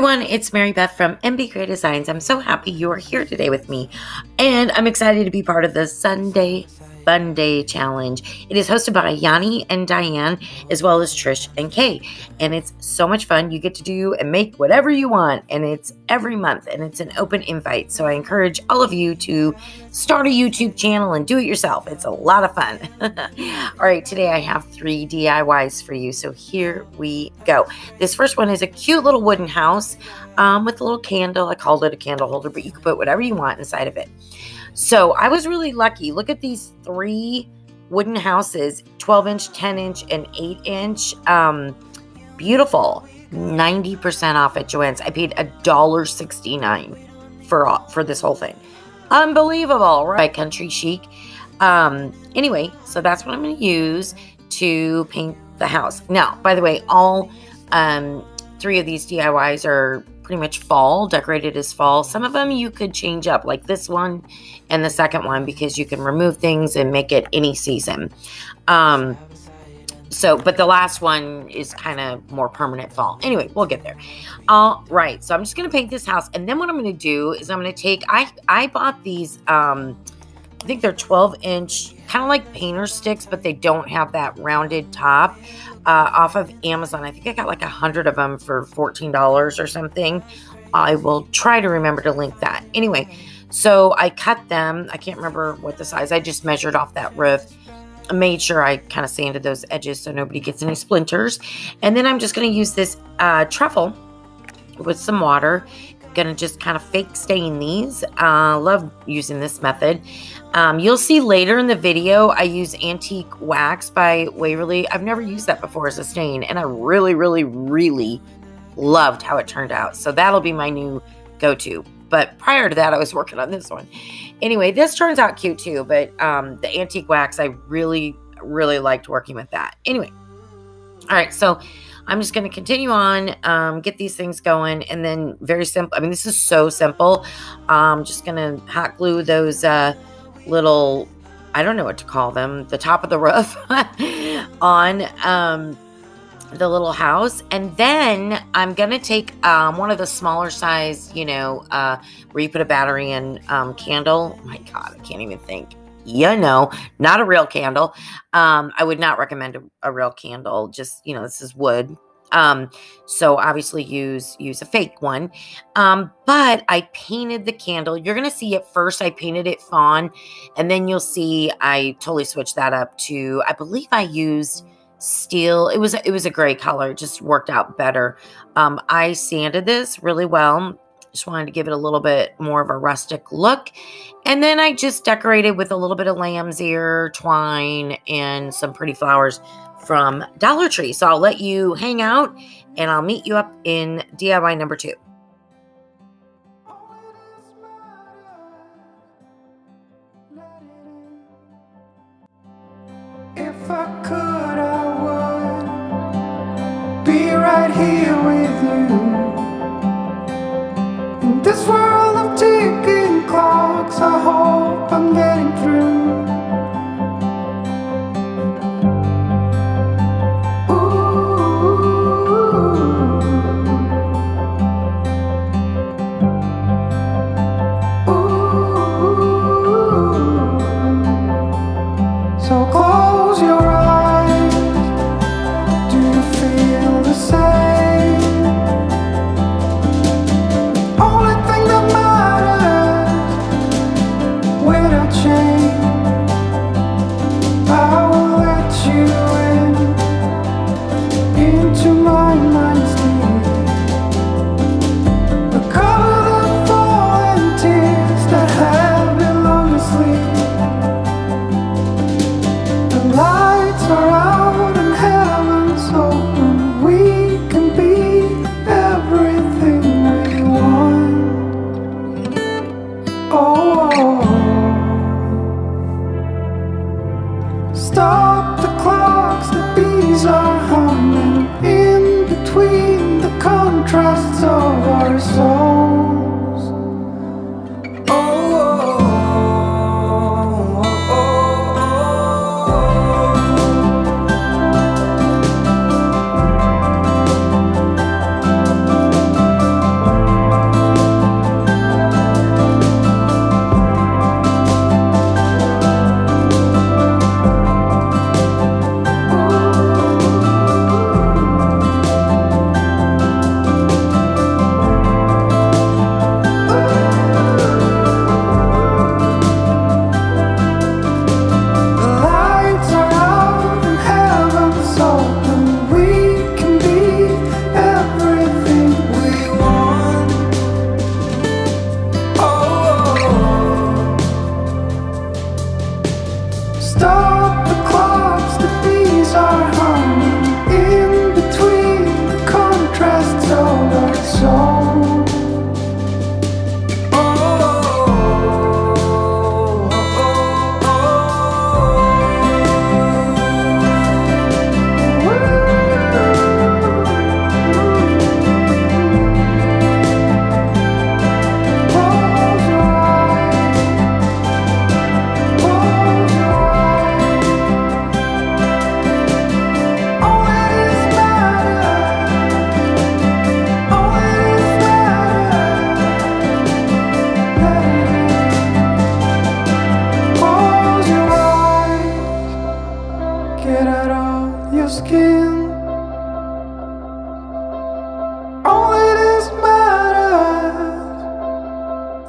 everyone, it's Mary Beth from MBGray Designs. I'm so happy you're here today with me, and I'm excited to be part of the Sunday Funday challenge. It is hosted by Janny and Dyanne, as well as Trish and Kay, and it's so much fun. You get to do and make whatever you want, and it's every month, and it's an open invite, so I encourage all of you to start a YouTube channel and do it yourself. It's a lot of fun. All right, today I have 3 DIYs for you, so here we go. This first one is a cute little wooden house with a little candle. I called it a candle holder, but you can put whatever you want inside of it. So I was really lucky. Look at these 3 wooden houses, 12-inch, 10-inch, and 8-inch. Beautiful. 90% off at Joann's. I paid $1.69 for this whole thing. Unbelievable, right? By Country Chic. Anyway, so that's what I'm going to use to paint the house. Now, by the way, all 3 of these DIYs are pretty much fall, decorated as fall. Some of them you could change up, like this one and the second one, because you can remove things and make it any season. But the last one is kind of more permanent fall. Anyway, we'll get there. All right, so I'm just going to paint this house, and then what I'm going to do is I'm going to take, I bought these, I think they're 12-inch, kind of like painter sticks, but they don't have that rounded top, off of Amazon. I think I got like 100 of them for $14 or something. I will try to remember to link that. Anyway, so I cut them. I can't remember what the size. I just measured off that roof. I made sure I kind of sanded those edges so nobody gets any splinters. And then I'm just going to use this truffle with some water. Gonna just kind of fake stain these. Love using this method. You'll see later in the video I use antique wax by Waverly. I've never used that before as a stain, and I really, really, really loved how it turned out. So that'll be my new go-to. But prior to that, I was working on this one. Anyway, this turns out cute too, but the antique wax, I really, really liked working with that. Anyway, all right, so I'm just going to continue on, get these things going, and then very simple. I mean, this is so simple. I'm just going to hot glue those little, I don't know what to call them, the top of the roof on the little house. And then I'm going to take one of the smaller size, where you put a battery and candle. Oh my God, I can't even think. Not a real candle. I would not recommend a real candle. Just, this is wood. So obviously use a fake one. But I painted the candle. You're going to see at first I painted it fawn, and then you'll see I totally switched that up to, I believe I used steel. It was a gray color. It just worked out better. I sanded this really well. Just wanted to give it a little bit more of a rustic look. And then I just decorated with a little bit of lamb's ear twine and some pretty flowers from Dollar Tree. So I'll let you hang out, and I'll meet you up in DIY number 2. If I could, I would be right here with you. In this world of ticking clocks, I hope I'm getting through. So close your eyes. Do you feel the same? Only thing that matters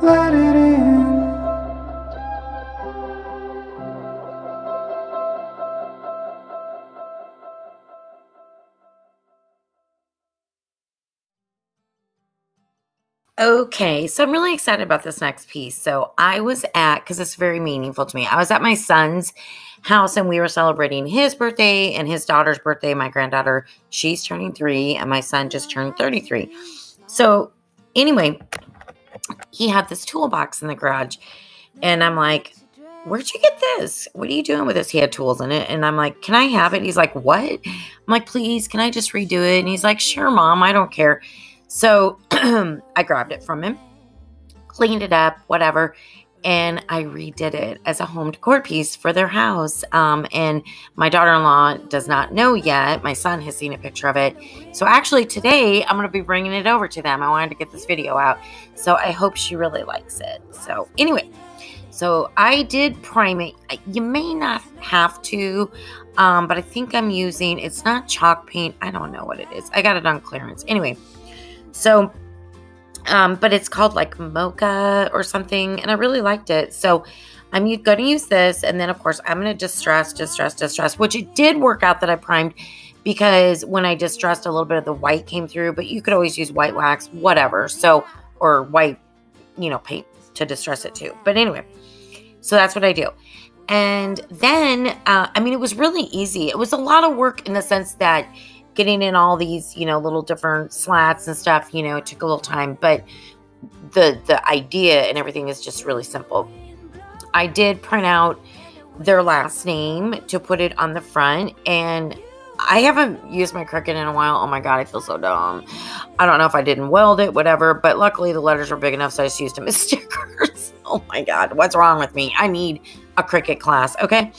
let it in. Okay, so I'm really excited about this next piece. So I was because it's very meaningful to me. I was at my son's house and we were celebrating his birthday and his daughter's birthday. My granddaughter, she's turning 3, and my son just turned 33. So anyway, he had this toolbox in the garage, and I'm like, where'd you get this? What are you doing with this? He had tools in it. And I'm like, can I have it? He's like, what? I'm like, please, can I just redo it? And he's like, sure, Mom, I don't care. So I grabbed it from him, cleaned it up, whatever, and I redid it as a home decor piece for their house. And my daughter-in-law does not know yet. My son has seen a picture of it. So actually today I'm going to be bringing it over to them. I wanted to get this video out. So I hope she really likes it. So anyway, so I did prime it. You may not have to, but I think I'm using, it's not chalk paint. I don't know what it is. I got it on clearance. Anyway. So, but it's called like mocha or something, and I really liked it. So I'm going to use this, and then of course I'm going to distress, which it did work out that I primed, because when I distressed, a little bit of the white came through, but you could always use white wax, whatever. So, or white, paint to distress it too. But anyway, so that's what I do. And then, it was really easy. It was a lot of work in the sense that getting in all these, little different slats and stuff, it took a little time, but the idea and everything is just really simple. I did print out their last name to put it on the front, and I haven't used my Cricut in a while. Oh my God, I feel so dumb. I don't know if I didn't weld it, whatever, but luckily the letters were big enough, so I just used them as stickers. Oh my God, what's wrong with me? I need a Cricut class, okay?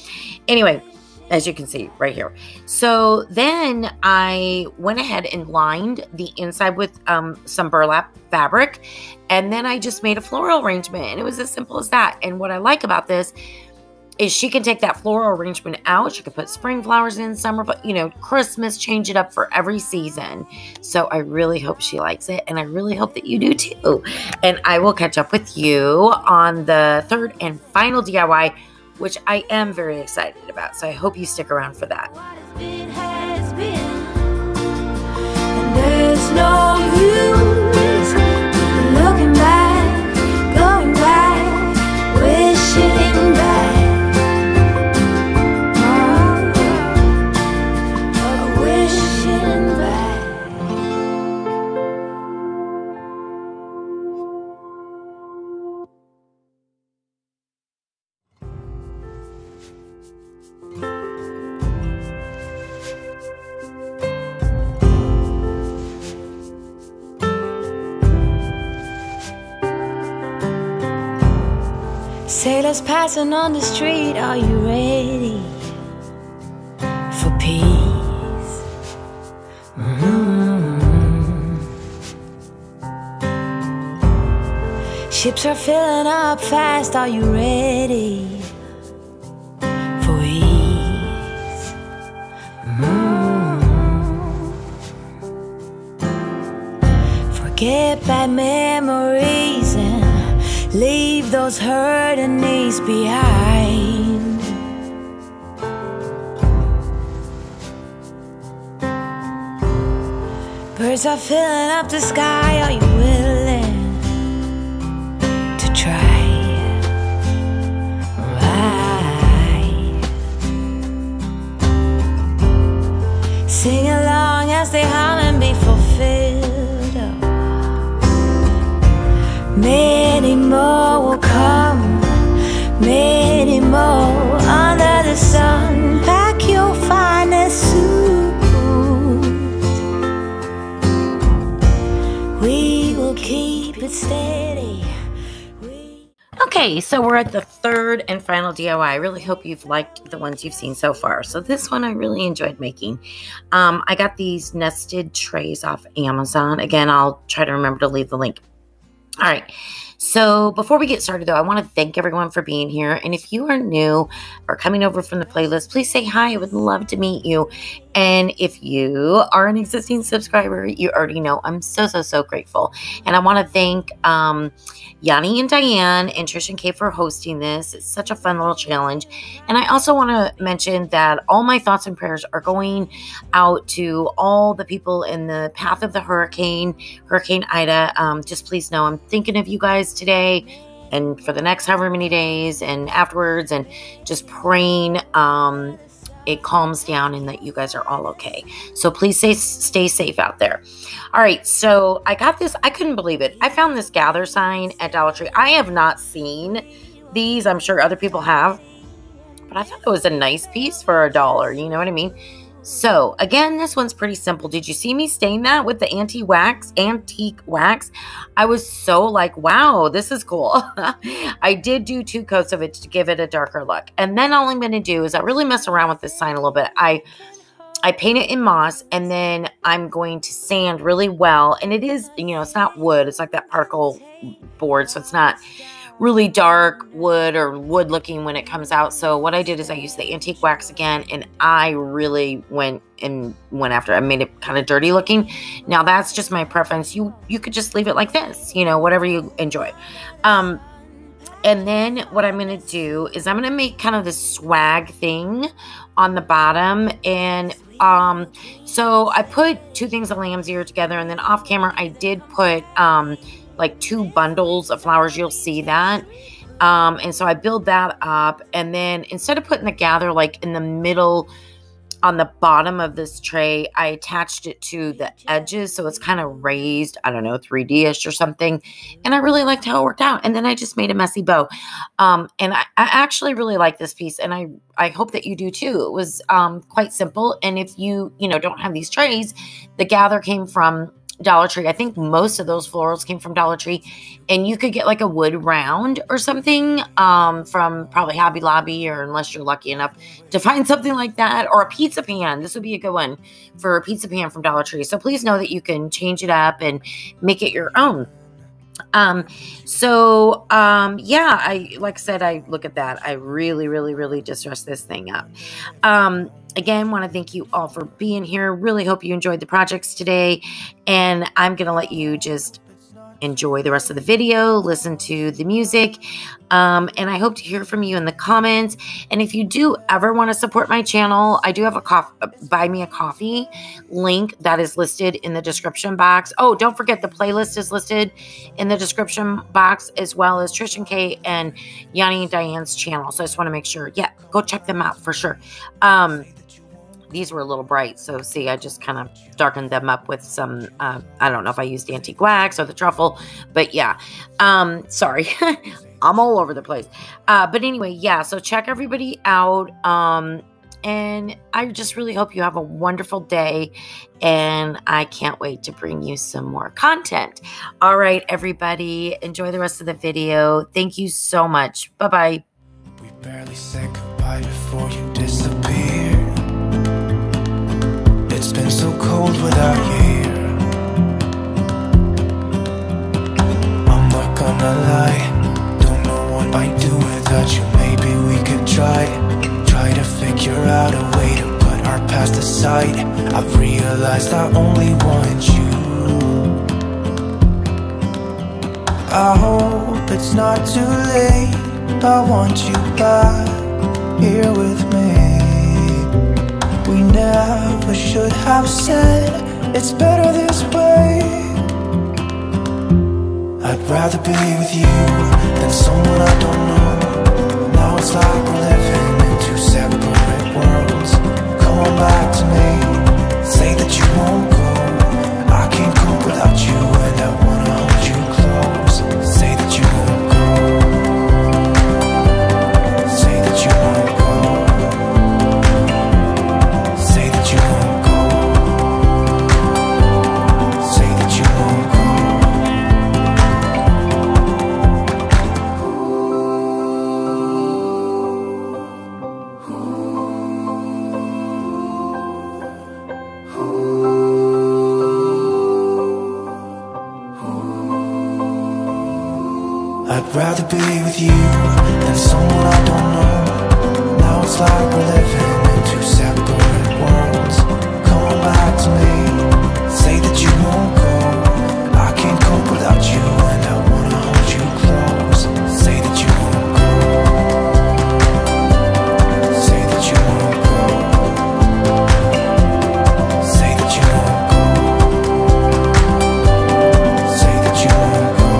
Anyway, as you can see right here. So then I went ahead and lined the inside with some burlap fabric, and then I just made a floral arrangement, and it was as simple as that. And what I like about this is she can take that floral arrangement out. She can put spring flowers in, summer, Christmas, change it up for every season. So I really hope she likes it, and I really hope that you do too. And I will catch up with you on the third and final DIY, which I am very excited about. So I hope you stick around for that. What has been, and there's no use looking back, going back, wishing back. Wishing back. Sailors passing on the street, are you ready for peace? Ships are filling up fast, are you ready for ease? Forget bad memories and leave those hurting knees behind. Birds are filling up the sky, are you willing to try? Right. Sing along as they hum and be fulfilled. Many more will come, many more under the sun. Pack your finest suit, we will keep it steady. Okay, so we're at the third and final DIY. I really hope you've liked the ones you've seen so far. So this one I really enjoyed making. I got these nested trays off Amazon. Again, I'll try to remember to leave the link. All right. So before we get started, though, I want to thank everyone for being here. And if you are new or coming over from the playlist, please say hi. I would love to meet you. And if you are an existing subscriber, you already know I'm so grateful. And I want to thank Janny and Dyanne and Trish and Kay for hosting this. It's such a fun little challenge. And I also want to mention that all my thoughts and prayers are going out to all the people in the path of the Hurricane Ida. Just please know I'm thinking of you guys today and for the next however many days and afterwards, and just praying it calms down and that you guys are all okay. So please stay safe out there. All right, so I got this. I couldn't believe it. I found this gather sign at Dollar Tree. I have not seen these. I'm sure other people have, but I thought it was a nice piece for $1. You know what I mean? So again, this one's pretty simple. Did you see me stain that with the antique wax? I was so like, wow, this is cool. I did do 2 coats of it to give it a darker look. And then all I'm going to do is I really mess around with this sign a little bit. I paint it in moss, and then I'm going to sand really well. And it is, you know, it's not wood. It's like that particle board. So it's not really dark wood or wood looking when it comes out. So what I did is I used the antique wax again, and I really went after it. I made it kind of dirty looking. Now that's just my preference. You could just leave it like this, you know, whatever you enjoy. And then what I'm going to do is I'm going to make kind of this swag thing on the bottom. And so I put 2 things of lamb's ear together, and then off camera I did put like 2 bundles of flowers. You'll see that. And so I build that up, and then instead of putting the gather like in the middle on the bottom of this tray, I attached it to the edges, so it's kind of raised, I don't know, 3D-ish or something. And I really liked how it worked out. And then I just made a messy bow. And I actually really like this piece, and I hope that you do too. It was quite simple. And if you don't have these trays, the gather came from Dollar Tree. I think most of those florals came from Dollar Tree, and you could get like a wood round or something from probably Hobby Lobby, or unless you're lucky enough to find something like that, or a pizza pan. This would be a good one for a pizza pan from Dollar Tree. So please know that you can change it up and make it your own. Yeah, like I said, I look at that. I really just dressed this thing up. Again, want to thank you all for being here. Really hope you enjoyed the projects today, and I'm going to let you just enjoy the rest of the video, listen to the music, and I hope to hear from you in the comments. And if you do ever want to support my channel, I do have a buy me a coffee link that is listed in the description box. Oh, don't forget the playlist is listed in the description box, as well as Trish and Kay and Janny and Dyanne's channel. So I just want to make sure, yeah, go check them out for sure. These were a little bright, so see, I just kind of darkened them up with some, I don't know if I used antique wax or the truffle, but yeah, sorry, I'm all over the place. But anyway, yeah, so check everybody out, and I just really hope you have a wonderful day, and I can't wait to bring you some more content. All right, everybody, enjoy the rest of the video. Thank you so much. Bye-bye. We barely said goodbye before you disappeared. It's been so cold without you here. I'm not gonna lie, don't know what I'd do without you. Maybe we could try to figure out a way to put our past aside. I've realized I only want you. I hope it's not too late, I want you back here with me. We never should have said it's better this way. I'd rather be with you than someone I don't know. Now it's like we're living in 2 separate worlds. Come on back to me, say that you won't go. I can't cope without you, and I wanna hold you close. Say that you won't go. Say that you won't go. I'd rather be with you than someone I don't know. Now it's like we're living in 2 separate worlds. to me. Say that you won't go. I can't cope without you, and I wanna hold you close. Say that you won't go. Say that you won't go. Say that you won't go. Say that you won't go.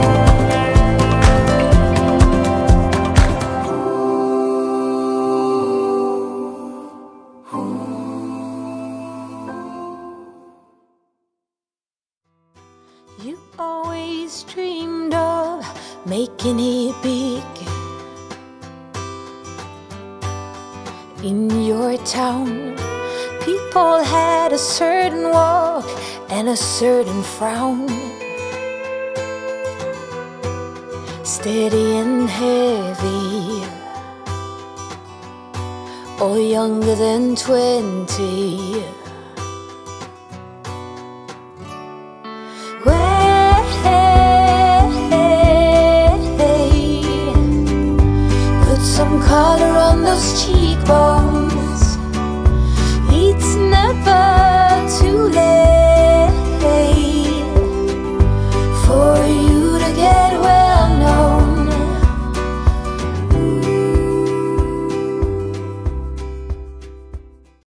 You always dreamed of making it big in your town. People had a certain walk and a certain frown, steady and heavy, or younger than 20.